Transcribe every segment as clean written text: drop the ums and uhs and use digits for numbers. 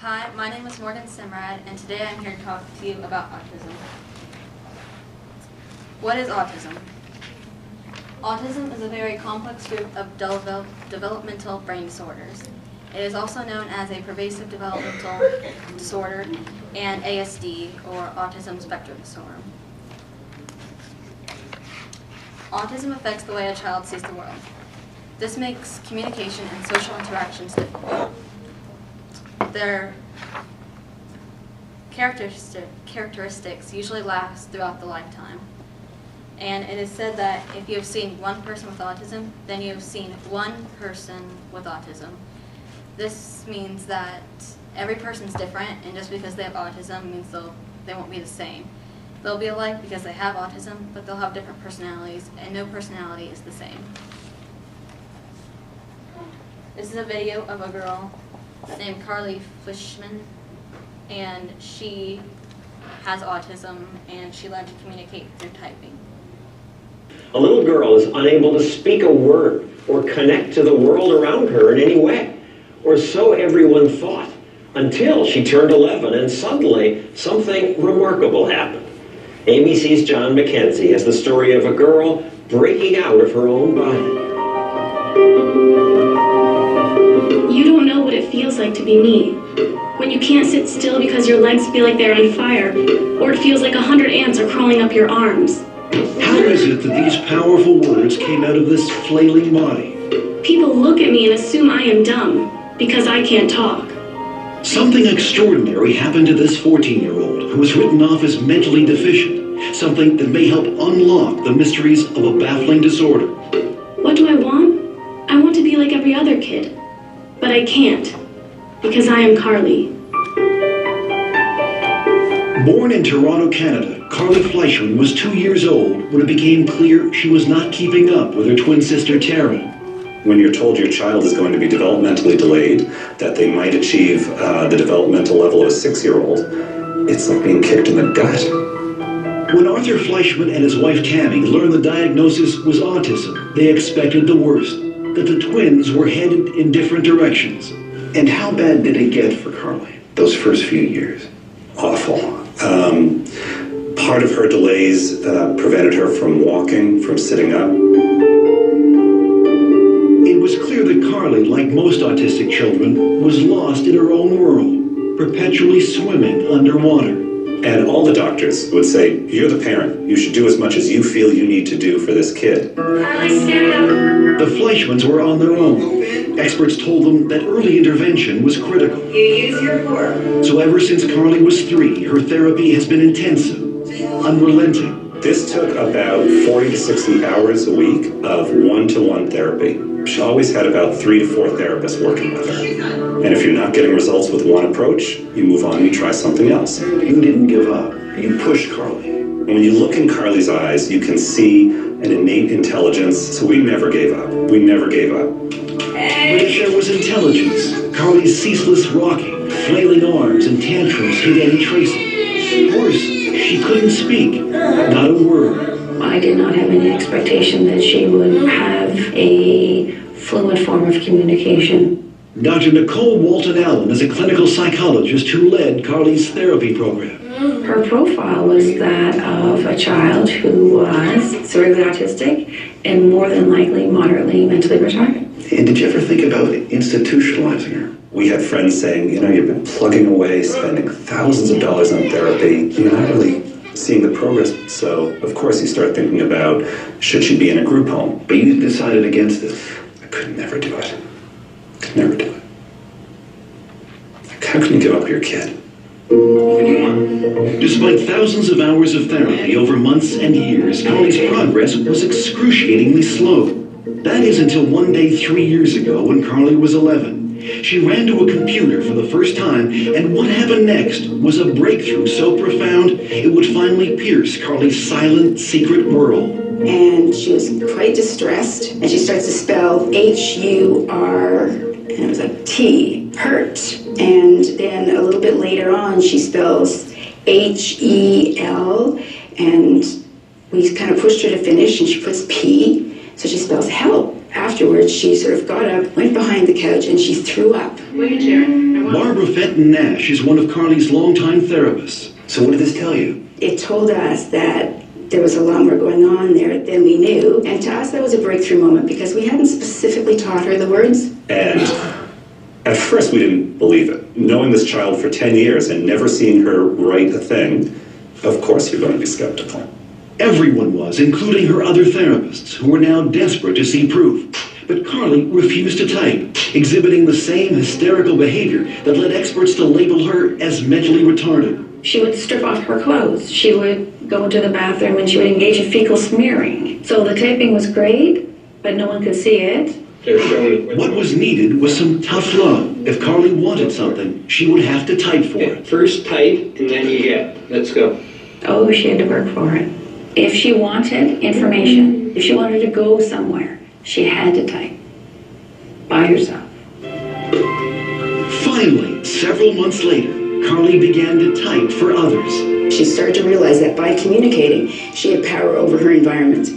Hi, my name is Morgan Simrad, and today I'm here to talk to you about autism. What is autism? Autism is a very complex group of developmental brain disorders. It is also known as a pervasive developmental disorder and ASD, or autism spectrum disorder. Autism affects the way a child sees the world. This makes communication and social interactions difficult. Their characteristics usually last throughout the lifetime. And it is said that if you have seen one person with autism, then you have seen one person with autism. This means that every person's different, and just because they have autism means they won't be the same. They'll be alike because they have autism, but they'll have different personalities, and no personality is the same. This is a video of a girl named Carly Fleischman, and she has autism, and she learned to communicate through typing. A little girl is unable to speak a word or connect to the world around her in any way, or so everyone thought, until she turned 11 and suddenly something remarkable happened. ABC's John McKenzie has the story of a girl breaking out of her own body. You don't know what it feels like to be me. When you can't sit still because your legs feel like they're on fire, or it feels like 100 ants are crawling up your arms. How is it that these powerful words came out of this flailing body? People look at me and assume I am dumb, because I can't talk. Something extraordinary happened to this 14-year-old who was written off as mentally deficient, something that may help unlock the mysteries of a baffling disorder. What do I want? I want to be like every other kid. But I can't, because I am Carly. Born in Toronto, Canada, Carly Fleischman was 2 years old when it became clear she was not keeping up with her twin sister Tara. When you're told your child is going to be developmentally delayed, that they might achieve the developmental level of a 6-year-old, it's like being kicked in the gut. When Arthur Fleischman and his wife Tammy learned the diagnosis was autism, they expected the worst, that the twins were headed in different directions. And how bad did it get for Carly, those first few years? Awful. Part of her delays prevented her from walking, from sitting up. It was clear that Carly, like most autistic children, was lost in her own world, perpetually swimming underwater. And all the doctors would say, you're the parent. You should do as much as you feel you need to do for this kid. Carly, stand up. The Fleischmans were on their own. Experts told them that early intervention was critical. You use your fork. So ever since Carly was 3, her therapy has been intensive, unrelenting. This took about 40 to 60 hours a week of one-to-one therapy. She always had about 3 to 4 therapists working with her. And if you're not getting results with one approach, you move on and you try something else. You didn't give up. You pushed Carly. When you look in Carly's eyes, you can see an innate intelligence. So we never gave up. We never gave up. But if there was intelligence, Carly's ceaseless rocking, flailing arms, and tantrums hid any trace of it. Worse, she couldn't speak, not a word. I did not have any expectation that she would have a fluid form of communication. Dr. Nicole Walton-Allen is a clinical psychologist who led Carly's therapy program. Her profile was that of a child who was severely autistic and more than likely moderately mentally retarded. And did you ever think about institutionalizing her? We had friends saying, you know, you've been plugging away, spending thousands of dollars on therapy. You're not really seeing the progress. So, of course, you start thinking about, should she be in a group home? But you decided against it. I could never do it. Could never do it. How can you give up your kid? Despite thousands of hours of therapy over months and years, Carly's progress was excruciatingly slow. That is until one day 3 years ago when Carly was 11. She ran to a computer for the first time, and what happened next was a breakthrough so profound it would finally pierce Carly's silent, secret world. And she was quite distressed, and she starts to spell H-U-R, and it was a T, hurt. And then a little bit later on, she spells H-E-L, and we kind of pushed her to finish, and she puts P, so she spells help. afterwards, she sort of got up, went behind the couch, and she threw up. Barbara Fenton Nash is one of Carly's longtime therapists. So what did this tell you? It told us that there was a lot more going on there than we knew. And to us, that was a breakthrough moment because we hadn't specifically taught her the words. And at first we didn't believe it. Knowing this child for 10 years and never seeing her write a thing, of course you're going to be skeptical. Everyone was, including her other therapists, who were now desperate to see proof. But Carly refused to type, exhibiting the same hysterical behavior that led experts to label her as mentally retarded. She would strip off her clothes. She would go into the bathroom and she would engage in fecal smearing. So the typing was great, but no one could see it. What was needed was some tough love. If Carly wanted something, she would have to type for it. First type, and then you get. Let's go. Oh, she had to work for it. If she wanted information, if she wanted to go somewhere, she had to type by herself. Finally, several months later, Carly began to type for others. She started to realize that by communicating, she had power over her environment.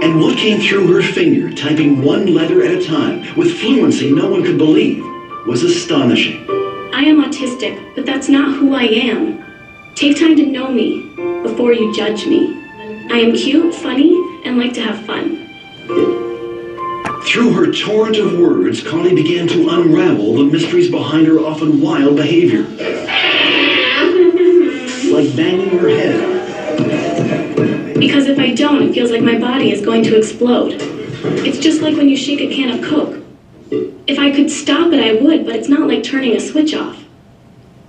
And what came through her finger, typing one letter at a time, with fluency no one could believe, was astonishing. I am autistic, but that's not who I am. Take time to know me before you judge me. I am cute, funny, and like to have fun. Through her torrent of words, Carly began to unravel the mysteries behind her often wild behavior. Like banging her head. Because if I don't, it feels like my body is going to explode. It's just like when you shake a can of Coke. If I could stop it, I would, but it's not like turning a switch off.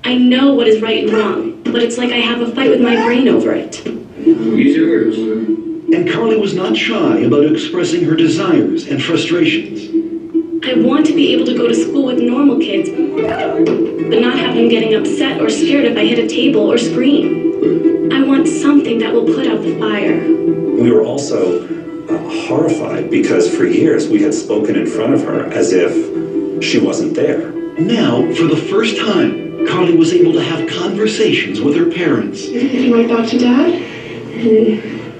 I know what is right and wrong, but it's like I have a fight with my brain over it. Use your words. And Carly was not shy about expressing her desires and frustrations. I want to be able to go to school with normal kids, but not have them getting upset or scared if I hit a table or scream. I want something that will put out the fire. We were also horrified because for years we had spoken in front of her as if she wasn't there. Now, for the first time, Carly was able to have conversations with her parents. You want to talk to Dad?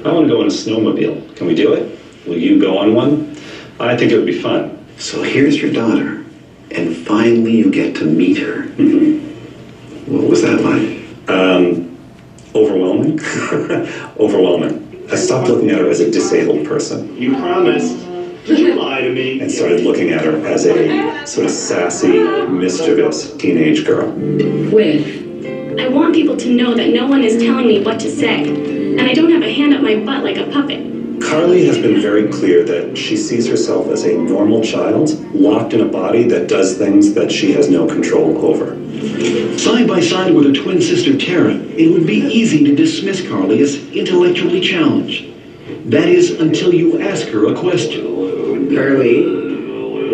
I want to go on a snowmobile. Can we do it? Will you go on one? I think it would be fun. So here's your daughter, and finally you get to meet her. What was that like? Overwhelming. Overwhelming. I stopped looking at her as a disabled person. You promised. Did you lie to me? And started looking at her as a sort of sassy, mischievous teenage girl. I want people to know that no one is telling me what to say, and I don't have a hand up my butt like a puppet. Carly has been very clear that she sees herself as a normal child, locked in a body that does things that she has no control over. Side by side with her twin sister Tara, it would be easy to dismiss Carly as intellectually challenged. That is, until you ask her a question. Carly,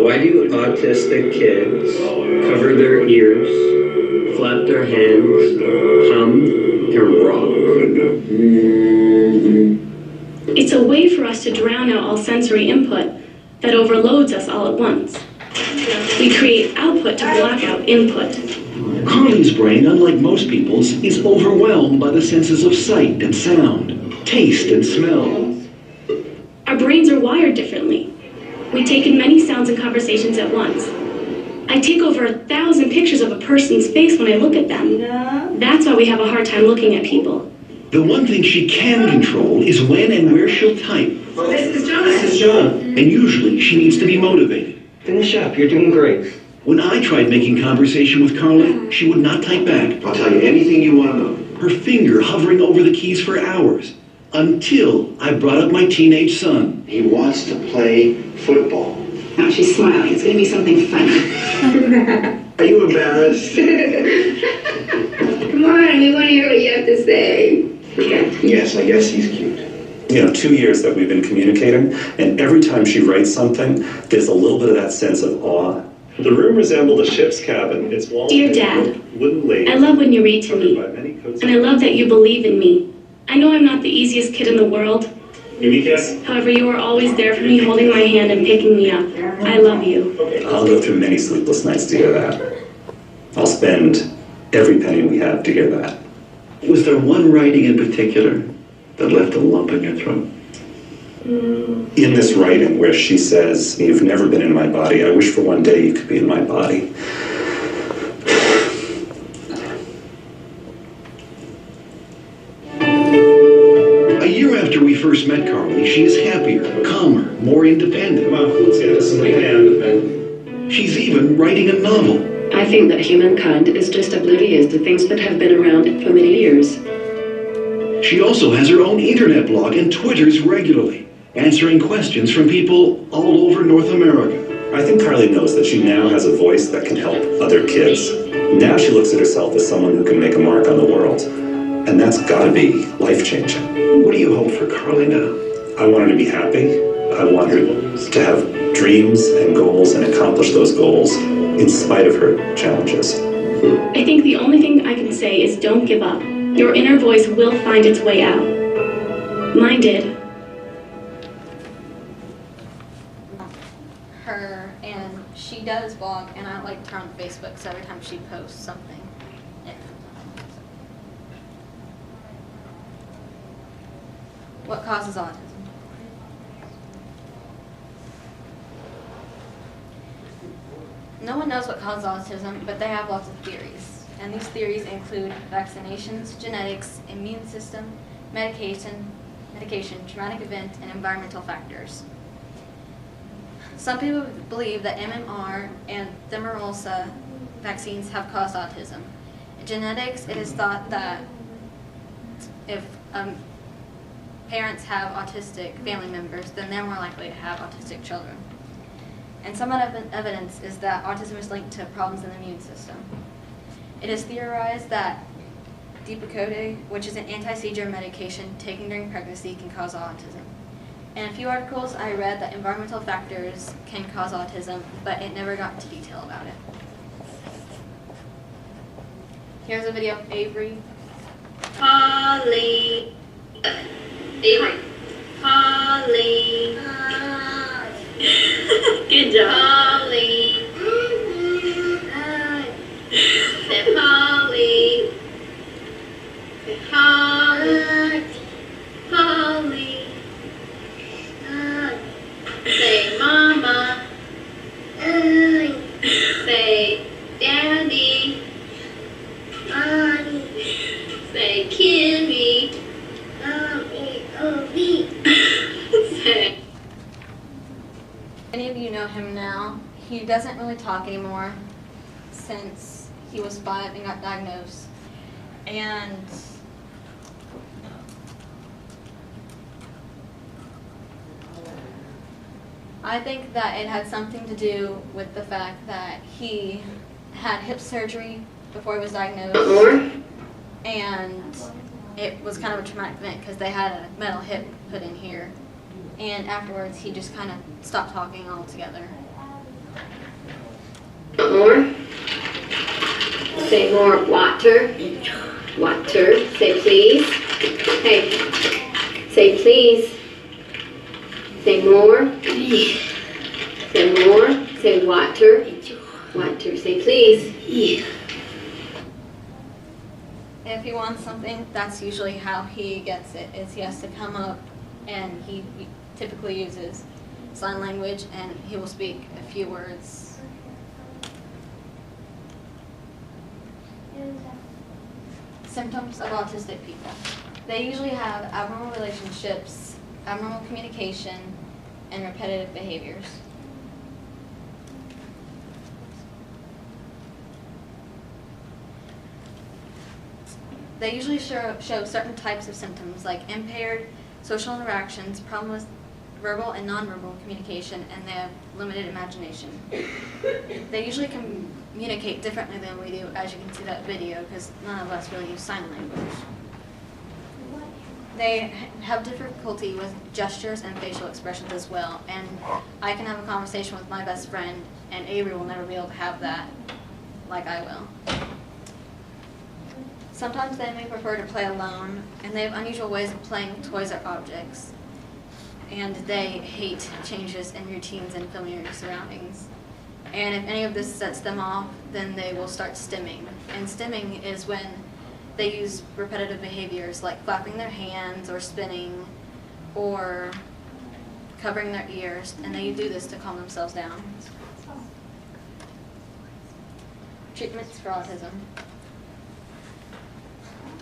why do autistic kids cover their ears, flap their hands, hum, and rock? It's a way for us to drown out all sensory input that overloads us all at once. We create output to block out input. Carly's brain, unlike most people's, is overwhelmed by the senses of sight and sound, taste and smell. Our brains are wired differently. We take in many sounds and conversations at once. I take over 1,000 pictures of a person's face when I look at them. That's why we have a hard time looking at people. The one thing she can control is when and where she'll type. This is John. And usually she needs to be motivated. Finish up. You're doing great. When I tried making conversation with Carly, she would not type back. I'll tell you anything you want to know. Her finger hovering over the keys for hours. Until I brought up my teenage son. He wants to play football. Now she's smiling. It's going to be something funny. Are you embarrassed? Come on, we want to hear what you have to say. Yes, I guess he's cute. 2 years that we've been communicating, and every time she writes something, there's a little bit of that sense of awe. The room resembled a ship's cabin. Its walls Dear Dad, wooden laths. I love when you read to me, Covered by many coats and I love that you believe in me. I know I'm not the easiest kid in the world. Give me a kiss. However, you are always there for me, holding my hand and picking me up. I love you. I'll go through many sleepless nights to hear that. I'll spend every penny we have to hear that. Was there one writing in particular that left a lump in your throat? In this writing where she says, "You've never been in my body. I wish for one day you could be in my body." A year after we first met Carly, she is happier, calmer, more independent. Come on, let's get this in the hand. She's even writing a novel. I think that humankind is just oblivious to things that have been around for many years. She also has her own internet blog and Twitters regularly, answering questions from people all over North America. I think Carly knows that she now has a voice that can help other kids. Now she looks at herself as someone who can make a mark on the world. And that's gotta be life-changing. What do you hope for Carly now? I want her to be happy. I want her to have dreams and goals and accomplish those goals in spite of her challenges. I think the only thing I can say is don't give up. Your inner voice will find its way out. Mine did. Her, and she does blog, and I like her on Facebook, so every time she posts something, it. What causes autism? No one knows what causes autism, but they have lots of theories. And these theories include vaccinations, genetics, immune system, medication, traumatic event, and environmental factors. Some people believe that MMR and Thimerosal vaccines have caused autism. In genetics, it is thought that if parents have autistic family members, then they're more likely to have autistic children. And some evidence is that autism is linked to problems in the immune system. It is theorized that Depakote, which is an anti-seizure medication taken during pregnancy, can cause autism. In a few articles, I read that environmental factors can cause autism, but it never got into detail about it. Here's a video of Avery. Holly. Avery. Holly. Good job. Holly. Say Holly. Say Holly. Holly. Say Mama. Say Daddy. Say Kimmy. Say. Many of you know him now. He doesn't really talk anymore since he was 5 and got diagnosed. And I think that it had something to do with the fact that he had hip surgery before he was diagnosed. And it was kind of a traumatic event because they had a metal hip put in here. And afterwards, he just kind of stopped talking altogether. More. Say more. Water. Water. Say please. Hey. Say please. Say more. Say more. Say water. Water. Say please. If he wants something, that's usually how he gets it, is he has to come up, and he typically uses sign language, and he will speak a few words. Symptoms of autistic people. They usually have abnormal relationships, abnormal communication, and repetitive behaviors. They usually show certain types of symptoms like impaired social interactions, problem with verbal and nonverbal communication, and they have limited imagination. They usually communicate differently than we do, as you can see that video, because none of us really use sign language. They have difficulty with gestures and facial expressions as well, and I can have a conversation with my best friend, and Avery will never be able to have that like I will. Sometimes they may prefer to play alone, and they have unusual ways of playing with toys or objects. And they hate changes in routines and familiar surroundings. And if any of this sets them off, then they will start stimming. And stimming is when they use repetitive behaviors like flapping their hands or spinning or covering their ears, and they do this to calm themselves down. Treatments for autism.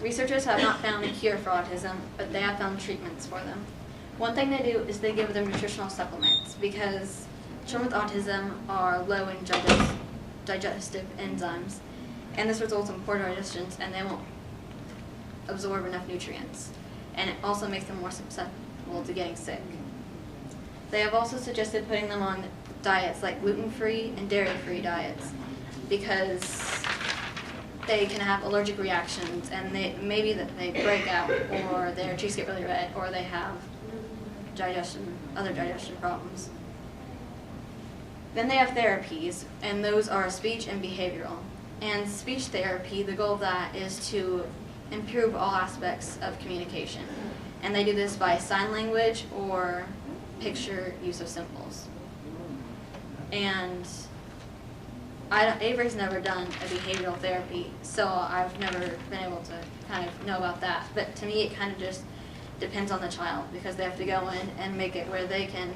Researchers have not found a cure for autism, but they have found treatments for them. One thing they do is they give them nutritional supplements because children with autism are low in digestive enzymes, and this results in poor digestions, and they won't absorb enough nutrients, and it also makes them more susceptible to getting sick. They have also suggested putting them on diets like gluten-free and dairy-free diets because they can have allergic reactions, and maybe they break out, or their cheeks get really red, or they have other digestion problems. Then they have therapies, and those are speech and behavioral. And speech therapy, the goal of that is to improve all aspects of communication. And they do this by sign language or picture use of symbols. And Avery's never done a behavioral therapy, so I've never been able to kind of know about that. But to me, it kind of just depends on the child, because they have to go in and make it where they can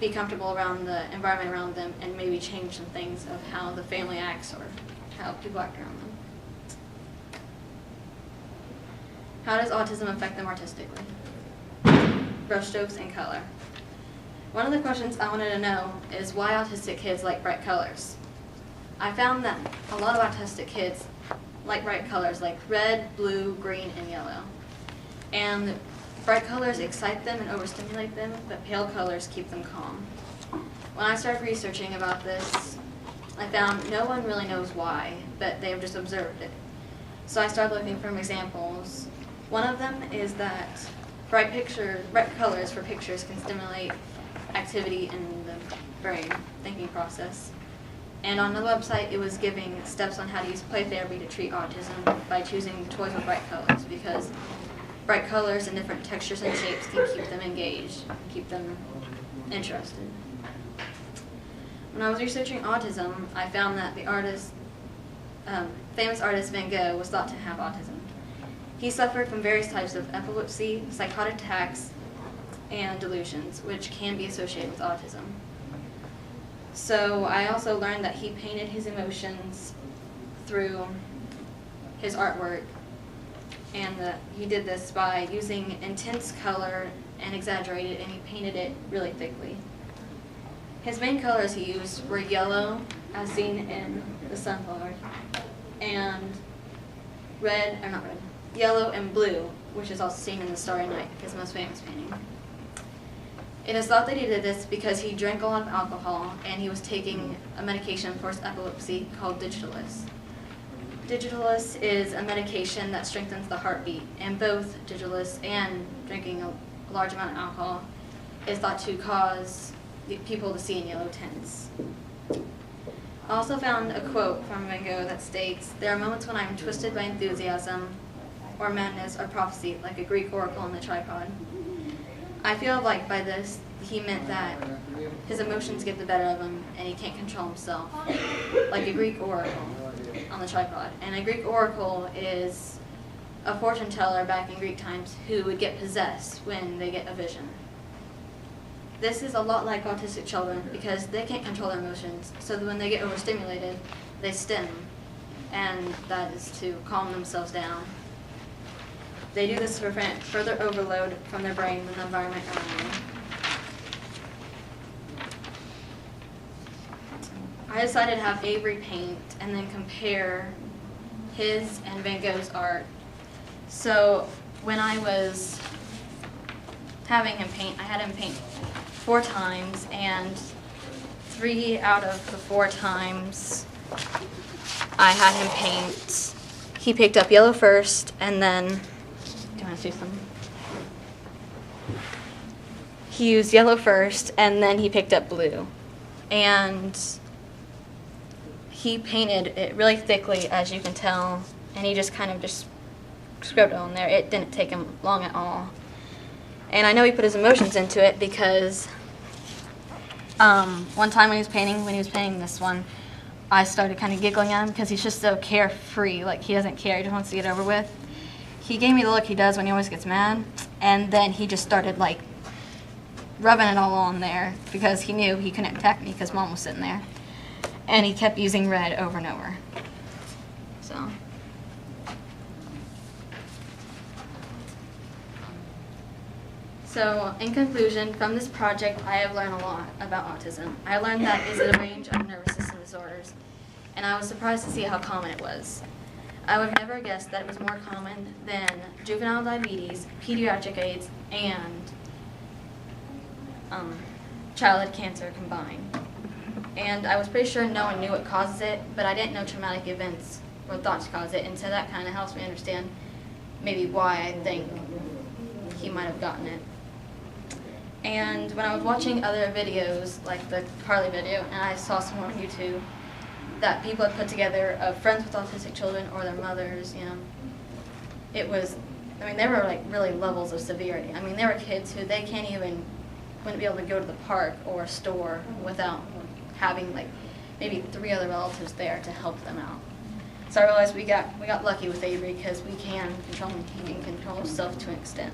be comfortable around the environment around them and maybe change some things of how the family acts or how people act around them. How does autism affect them artistically? Brushstrokes and color. One of the questions I wanted to know is why autistic kids like bright colors. I found that a lot of autistic kids like bright colors like red, blue, green, and yellow. And bright colors excite them and overstimulate them, but pale colors keep them calm. When I started researching about this, I found no one really knows why, but they have just observed it. So I started looking for examples. One of them is that bright colors for pictures can stimulate activity in the brain thinking process. And on the website, it was giving steps on how to use play therapy to treat autism by choosing toys with bright colors, because bright colors and different textures and shapes can keep them engaged, keep them interested. When I was researching autism, I found that the famous artist Van Gogh was thought to have autism. He suffered from various types of epilepsy, psychotic attacks, and delusions, which can be associated with autism. So I also learned that he painted his emotions through his artwork, and that he did this by using intense color and exaggerated, and he painted it really thickly. His main colors he used were yellow, as seen in the sunflower, and yellow and blue, which is also seen in the Starry Night, his most famous painting. It is thought that he did this because he drank a lot of alcohol and he was taking a medication for his epilepsy called Digitalis. Digitalis is a medication that strengthens the heartbeat, and both Digitalis and drinking a large amount of alcohol is thought to cause people to see in yellow tints. I also found a quote from Van Gogh that states, "There are moments when I am twisted by enthusiasm or madness or prophecy, like a Greek oracle on the tripod." I feel like by this, he meant that his emotions get the better of him and he can't control himself, like a Greek oracle on the tripod. And a Greek oracle is a fortune teller back in Greek times who would get possessed when they get a vision. This is a lot like autistic children because they can't control their emotions, so that when they get overstimulated, they stim, and that is to calm themselves down. They do this to prevent further overload from their brain than the environment around them. I decided to have Avery paint and then compare his and Van Gogh's art. So when I was having him paint, I had him paint 4 times, and 3 out of the 4 times I had him paint, he picked up yellow first, and then, do you want to see some? He used yellow first, and then he picked up blue. And he painted it really thickly, as you can tell, and he just kind of just scribbled on there. It didn't take him long at all. And I know he put his emotions into it because one time when he was painting this one, I started kind of giggling at him because he's just so carefree, like he doesn't care, he just wants to get it over with. He gave me the look he does when he always gets mad, and then he just started like rubbing it all on there because he knew he couldn't attack me because Mom was sitting there. And he kept using red over and over. So. So, in conclusion, from this project, I have learned a lot about autism. I learned that it is a range of nervous system disorders, and I was surprised to see how common it was. I would have never guessed that it was more common than juvenile diabetes, pediatric AIDS, and childhood cancer combined. And I was pretty sure no one knew what causes it, but I didn't know traumatic events were thought to cause it, and so that kind of helps me understand maybe why I think he might have gotten it. And when I was watching other videos, like the Carly video, and I saw some on YouTube that people had put together of friends with autistic children or their mothers, you know, it was, I mean, there were like really levels of severity. I mean, there were kids who they wouldn't be able to go to the park or a store without having like maybe 3 other relatives there to help them out. So I realized we got lucky with Avery because he can control himself to an extent.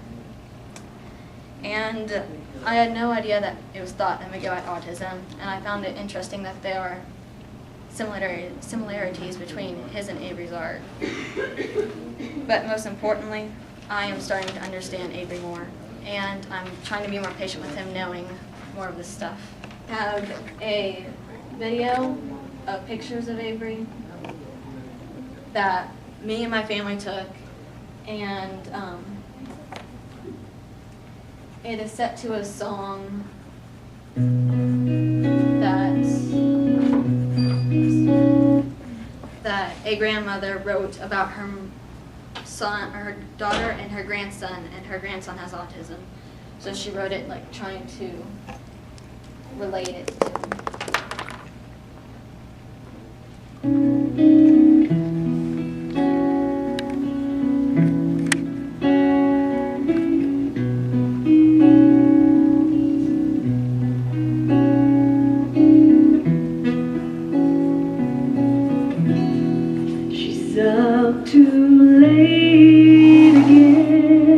And I had no idea that it was thought that Miguel had autism, and I found it interesting that there are similarities between his and Avery's art. But most importantly, I am starting to understand Avery more, and I'm trying to be more patient with him knowing more of this stuff. I have a video of pictures of Avery that me and my family took, and it is set to a song that a grandmother wrote about her son, or her daughter and her grandson has autism. So she wrote it like trying to relate it to him. Up too late again,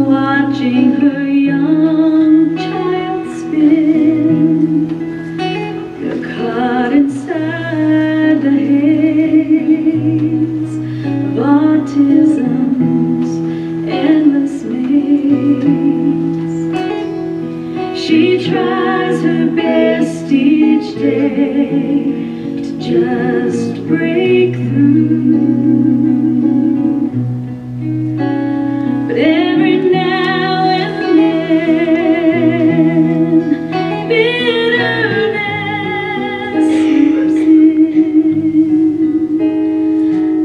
watching her young child spin. You're caught inside the haze of autism's endless maze. She tries her best each day just break through, but every now and then bitterness slips in.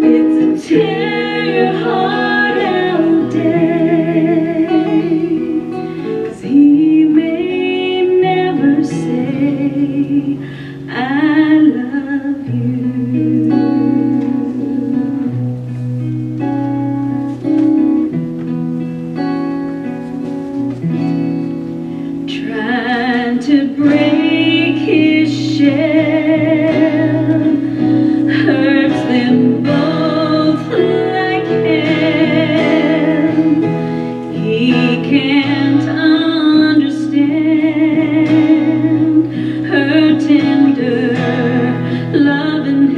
It's a tear your heart out day, 'cause he may never say I love you. Trying to break his shell hurts them both like hell. He can't understand her tender loving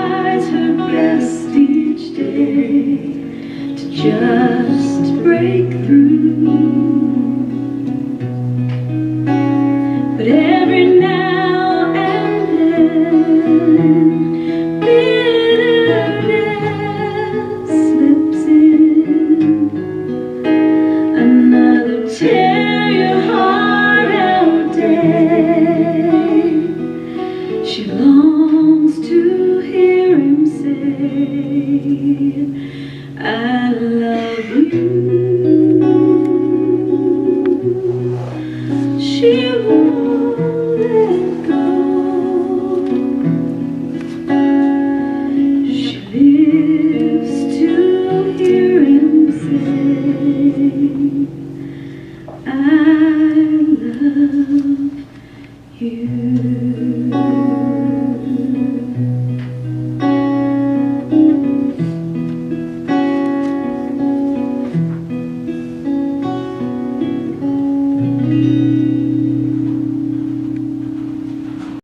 tries her best each day to just break through.